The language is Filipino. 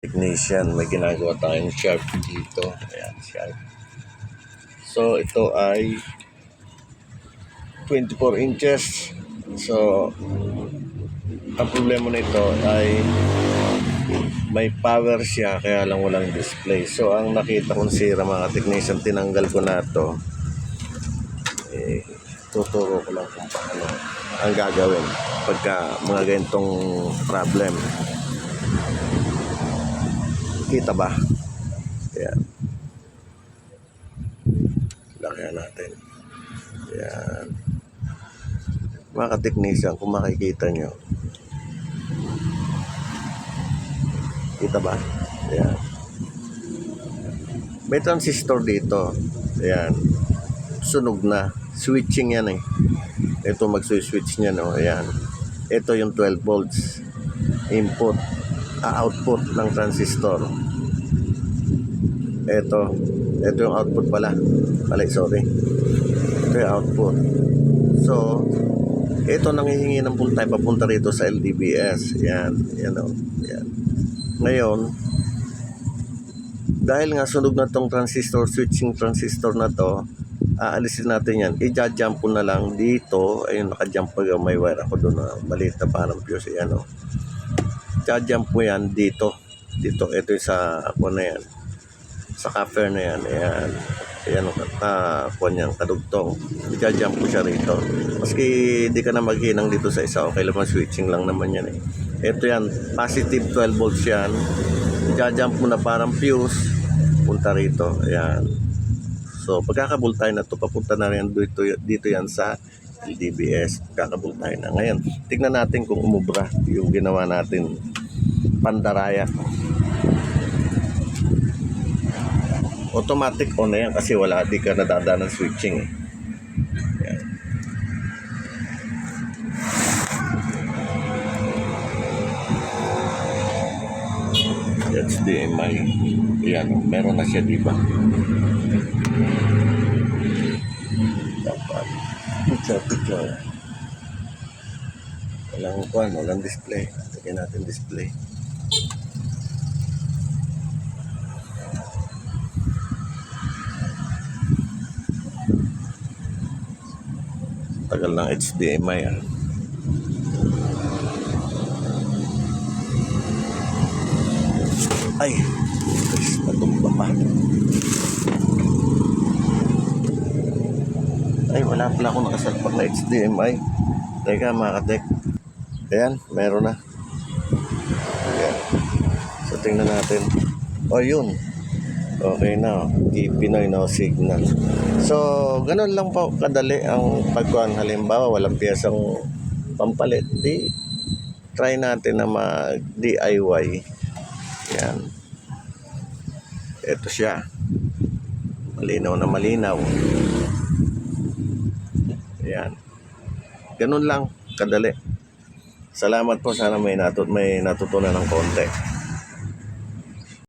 Technician, may ginagawa tayong sharp dito. Ayan, sharp. So, ito ay 24 inches. So, ang problema nito ay may power siya, kaya lang walang display. So, ang nakita kong sira mga technician, tinanggal ko na ito. Tuturo ko lang kung paano ang gagawin pagka mga ganitong problem. Kita ba? Ayan. Lakayan natin. Ayan. Mga ka-technician, kung makikita nyo. Kita ba? Ayan. May transistor dito. Ayan. Sunog na. Switching yan eh. Ito mag-switch niya, no? Ayan. Ito yung 12 volts. Input. Output ng transistor. Ito yung output pala. Sorry. Ito yung output. So, ito nanghihingi ng voltage papunta rito sa LDBS. Yan o. Yan. Ngayon, dahil nga sunog na tong transistor, switching transistor na to, aalisin natin yan. I-jump ko na lang dito. Ayun, naka-jump pa may wire ako doon na maliit na parang fuse. Yan o. I-jump mo yan dito. Ito yung sa ako na yan. Sa cover na yan. Ayan. Ayan ang yan, kadugtong. I-jump ko siya rito. Maski di ka na maghinang dito sa isa. Okay lang, switching lang naman yan eh. Ito yan. Positive 12 volts yan. I-jump mo na parang fuse. Punta rito. Ayan. So, pagkakabultay na to, papunta na rin dito yan sa LDBS. Pagkakabultay na. Ngayon, tignan natin kung umubra yung ginawa natin pandaraya. Automatic on na yan kasi wala, di ka nadadaan ng switching eh. Ayan. HDMI. Ayan, meron na siya, diba? Dapat. Walang display. Lagyan natin display. Tagal ng HDMI ah. Ay, natumba pa. Ay, wala pala akong nakasalpak na HDMI. Teka mga katek. Ayan, meron na. Ayan. So, tingnan natin. O, yun. Okay na. Pinoy no signal. So, ganun lang po kadali ang pagkuhan. Halimbawa, walang piyesang pampalit. Di, try natin na mag-DIY. Yan. Ito siya. Malinaw na malinaw. Yan. Ganun lang kadali. Salamat po. Sana may natutunan ng konti.